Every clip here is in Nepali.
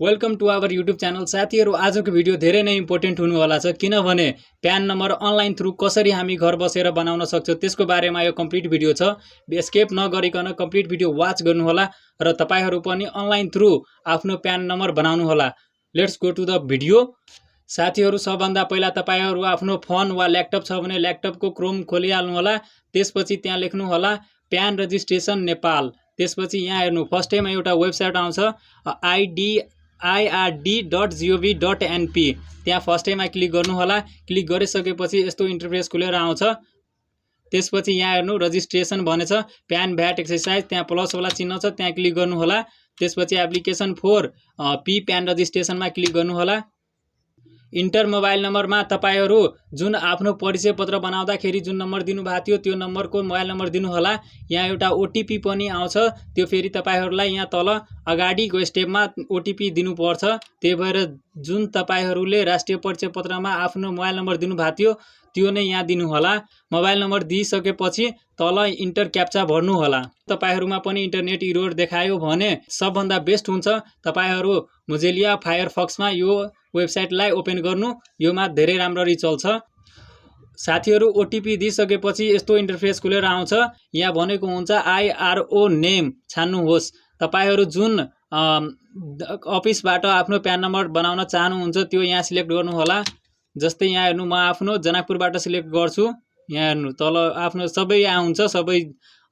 Welcome to our YouTube channel. साथीहरू, आजको भिडियो धेरै नै इम्पोर्टेन्ट हुनेवाला छ, किनभने प्यान नम्बर अनलाइन थ्रु कसरी हामी घर बसेर बनाउन सक्छौँ त्यसको बारेमा यो कम्प्लिट भिडियो छ। स्किप नगरिकन कम्प्लिट भिडियो वाच गर्नुहोला र तपाईहरू पनि अनलाइन थ्रु आफ्नो प्यान नम्बर बनाउनु होला। Let's go to the video. साथीहरू, सबभन्दा पहिला तपाईहरू आफ्नो फोन वा ल्यापटप छ भने ल्यापटपको क्रोम खोलिहाल्नु होला। त्यसपछि त्यहाँ लेख्नु होला प्यान रजिस्ट्रेसन नेपाल। त्यसपछि यहाँ हेर्नु, फर्स्ट टाइम एउटा वेबसाइट आउँछ ird.gov.np। त्यहाँ फर्स्ट टाइममा क्लिक गर्नु होला। क्लिक गरिसकेपछि यस्तो इन्टरफेस खुलेर आउँछ। त्यसपछि यहाँ हेर्नु रजिस्ट्रेसन भनेछ, प्यान भ्याट एक्सर्साइज, त्यहाँ प्लस वाला चिन्ह छ, त्यहाँ क्लिक गर्नु होला। त्यसपछि एप्लिकेसन फोर पी प्यान रजिस्ट्रेसनमा क्लिक गर्नु होला। इन्टर मोबाइल नम्बरमा तपाईहरू जुन आफ्नो परिचय पत्र बनाउँदाखेरि जुन नम्बर दिनुभएको थियो त्यो नम्बरको मोबाइल नम्बर दिनु होला। यहाँ एउटा ओटिपी पनि आउँछ, त्यो फेरि तपाईहरूलाई यहाँ तल अगाडिको स्टेपमा ओटिपी दिनुपर्छ। त्यही भएर जुन तपाईहरूले राष्ट्रिय परिचय पत्रमा आफ्नो मोबाइल नम्बर दिनुभएको थियो त्यो नै यहाँ दिनु होला। मोबाइल नम्बर दिइसकेपछि तल इन्टर क्याप्चा भर्नु होला। तपाईहरूमा पनि इन्टरनेट इरोर देखायो भने सबभन्दा बेस्ट हुन्छ तपाईहरू मोजिलिया फायरफक्समा यो वेबसाइटलाई ओपन गर्नु, योमा धेरै राम्ररी चल्छ। साथीहरू, ओटिपी दिइसकेपछि यस्तो इन्टरफेस खुलेर आउँछ। यहाँ भनेको हुन्छ आइआरओ नेम छान्नुहोस्। तपाईहरू जुन अफिसबाट आफ्नो प्यान नम्बर बनाउन चाहनुहुन्छ त्यो यहाँ सिलेक्ट गर्नु होला। जस्तै यहाँ हेर्नु, म आफ्नो जनकपुरबाट सिलेक्ट गर्छु। यहाँ हेर्नु तल आफ्नो सबै यहाँ हुन्छ, सबै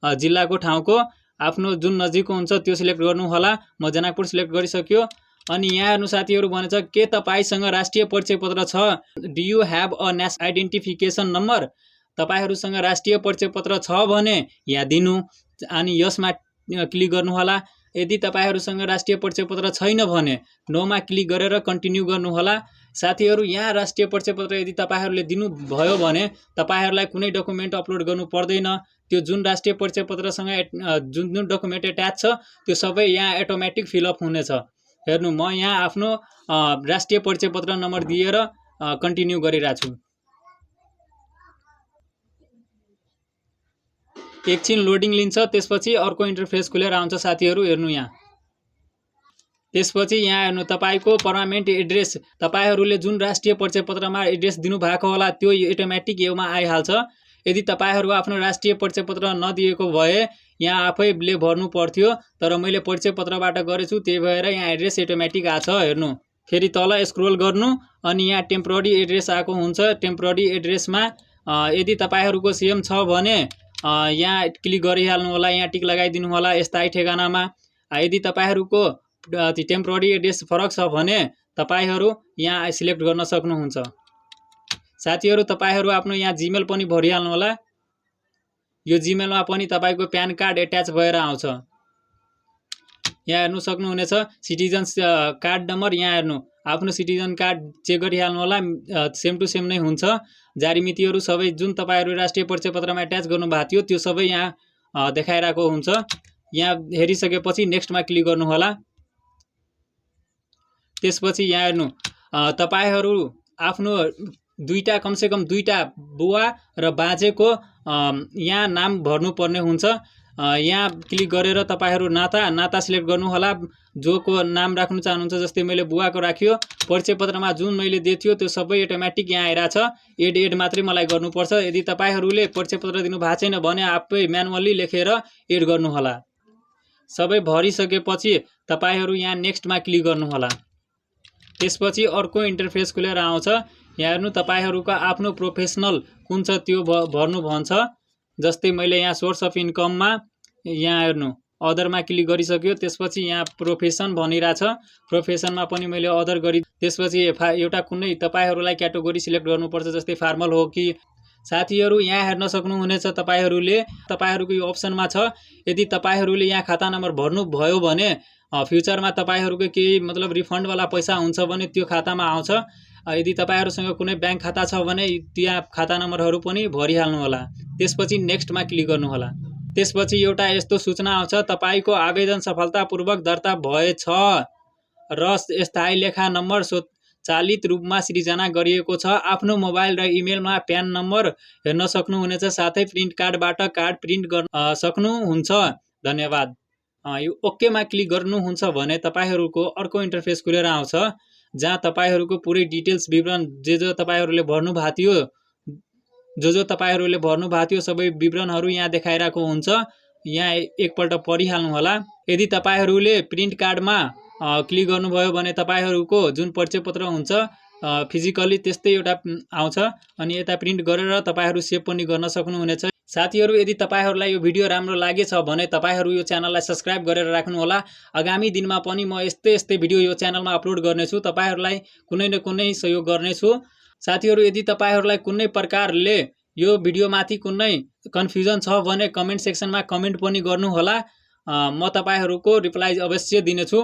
जिल्लाको ठाउँको आफ्नो जुन नजिकको हुन्छ त्यो सिलेक्ट गर्नु होला। म जनकपुर सिलेक्ट गरिसक्यो। अनि यहाँ हेर्नु साथीहरू, भनेछ के तपाईसँग राष्ट्रिय परिचय पत्र छ? Do you have a national identification number? तपाईहरूसँग राष्ट्रिय परिचय पत्र छ भने यहाँ दिनु अनि यसमा क्लिक गर्नु होला। यदि तपाईहरूसँग राष्ट्रिय परिचय पत्र छैन भने नोमा क्लिक गरेर कन्टिन्यू गर्नु होला। साथीहरू, यहाँ राष्ट्रिय परिचय पत्र यदि तपाईहरूले दिनुभयो भने तपाईहरूलाई कुनै डकुमेन्ट अपलोड गर्नु पर्दैन। त्यो जुन राष्ट्रिय परिचय पत्रसँग जुन डकुमेन्ट एट्याच छ त्यो सबै यहाँ अटोमेटिक फिलअप हुनेछ। हेर्नु, म यहाँ आफ्नो राष्ट्रिय परिचय पत्र नम्बर दिएर कन्टिन्यू गरिरहेको छु। एकछिन लोडिङ लिन्छ, त्यसपछि अर्को इन्टरफेस खुलेर आउँछ। साथीहरू हेर्नु, यहाँ त्यसपछि यहाँ हेर्नु तपाईको पर्मानेन्ट एड्रेस, तपाईहरूले जुन राष्ट्रिय परिचय पत्रमा एड्रेस दिनुभएको होला त्यो अटोमेटिक योमा आइहाल्छ। यदि तपाईहरू आफ्नो राष्ट्रिय परिचय पत्र नदिएको भए यहाँ आफैले भर्नु पर्थ्यो, तर मैले परिचय पत्रबाट गरेछु त्यही भएर यहाँ एड्रेस अटोमेटिक आछ। हेर्नु, फेरि तल स्क्रोल गर्नु अनि यहाँ टेम्पोररी एड्रेस आएको हुन्छ। टेम्पोररी एड्रेसमा यदि तपाईहरूको सेम छ भने यहाँ क्लिक गरिहाल्नु होला, यहाँ टिक लगाइदिनु होला स्थायी ठेगानामा। यदि तपाईहरूको टेम्पोररी एड्रेस फरक छ भने तपाईहरू यहाँ सिलेक्ट गर्न सक्नुहुन्छ। साथीहरू, तपाईहरू आफ्नो यहाँ जिमेल पनि भरिहाल्नु होला। यो जिमेलमा पनि तपाईको प्यान कार्ड एट्याच भएर आउँछ। यहाँ हेर्नु सक्नुहुनेछ सिटिजन कार्ड नम्बर। यहाँ हेर्नु आफ्नो सिटिजन कार्ड चेक गरिहाल्नु होला, सेम टु सेम नै हुन्छ। जारी मितिहरू सबै जुन तपाईहरू राष्ट्रिय परिचय पत्रमा एट्याच गर्नुभएको थियो त्यो सबै यहाँ देखाइरहेको हुन्छ। यहाँ हेरिसकेपछि नेक्स्टमा क्लिक गर्नु होला। त्यसपछि यहाँ हेर्नु तपाईहरू आफ्नो दुईटा कमसेकम दुईटा बुवा र बाजेको यहाँ नाम भर्नुपर्ने हुन्छ। यहाँ क्लिक गरेर तपाईहरू नाता सिलेक्ट गर्नु होला, जोको नाम राख्नु चाहनुहुन्छ। जस्तै मैले बुवाको राख्यो। परिचय पत्रमा जुन मैले दिएको त्यो सबै अटोमेटिक यहाँ आइरहेछ। एड मात्रै मलाई गर्नुपर्छ। यदि तपाईहरूले परिचय पत्र दिनु भएको छैन भने आफै म्यानुअली लेखेर एड गर्नु होला। सबै भरिसकेपछि तपाईहरू यहाँ नेक्स्टमा क्लिक गर्नु होला। त्यसपछि अर्को इन्टरफेस खुलेर आउँछ। यहाँ हेर्नु तपाईहरूको आफ्नो प्रोफेसनल कुन छ त्यो भर्नु भन्छ। जस्तै मैले यहाँ सोर्स अफ इन्कममा यहाँ हेर्नु अदरमा क्लिक गरिसक्यो। त्यसपछि यहाँ प्रोफेसन भनिरहेछ, प्रोफेसनमा पनि मैले अदर गरी। त्यसपछि एउटा कुनै तपाईहरूलाई क्याटेगोरी सिलेक्ट गर्नुपर्छ, जस्तै फार्मल हो कि। साथीहरू, यहाँ हेर्न सक्नुहुनेछ तपाईहरूको यो अप्सनमा छ। यदि तपाईहरूले यहाँ खाता नम्बर भर्नुभयो भने फ्युचरमा तपाईहरूको केही मतलब रिफन्डवाला पैसा हुन्छ भने त्यो खातामा आउँछ। यदि तपाईहरूसँग कुनै ब्याङ्क खाता छ भने त्यहाँ खाता नम्बरहरू पनि भरिहाल्नु होला। त्यसपछि नेक्स्टमा क्लिक गर्नु होला। त्यसपछि एउटा यस्तो सूचना आउँछ, तपाईको आवेदन सफलतापूर्वक दर्ता भएछ र स्थायी लेखा नम्बर स्वचालित रूपमा सृजना गरिएको छ। आफ्नो मोबाइल र इमेलमा प्यान नम्बर हेर्न सक्नुहुनेछ, साथै प्रिन्ट कार्डबाट कार्ड प्रिन्ट गर्न सक्नुहुन्छ। धन्यवाद। यो ओकेमा क्लिक गर्नुहुन्छ भने तपाईहरूको अर्को इन्टरफेस खुलेर आउँछ, जहाँ तपाईहरूको पुरै डिटेल्स विवरण जो तपाईहरूले भर्नु भएको थियो, जो तपाईहरूले भर्नु भएको थियो सबै विवरणहरू यहाँ देखाइरहेको हुन्छ। यहाँ एकपल्ट पढिहाल्नु होला। यदि तपाईहरूले प्रिन्ट कार्डमा क्लिक गर्नुभयो भने तपाईहरूको जुन परिचय पत्र हुन्छ फिजिकली त्यस्तै एउटा आउँछ, अनि यता प्रिन्ट गरेर तपाईहरू सेभ पनि गर्न सक्नुहुनेछ। साथीहरू, यदि तपाईहरूलाई यो भिडियो राम्रो लागेछ भने तपाईहरू यो च्यानललाई सब्स्क्राइब गरेर राख्नुहोला। आगामी दिनमा पनि म यस्तै भिडियो यो च्यानलमा अपलोड गर्नेछु, तपाईहरूलाई कुनै न कुनै सहयोग गर्नेछु। साथीहरू, यदि तपाईहरूलाई कुनै प्रकारले यो भिडियोमाथि कुनै कन्फ्युजन छ भने कमेन्ट सेक्सनमा कमेन्ट पनि गर्नुहोला। म तपाईहरूको रिप्लाई अवश्य दिनेछु।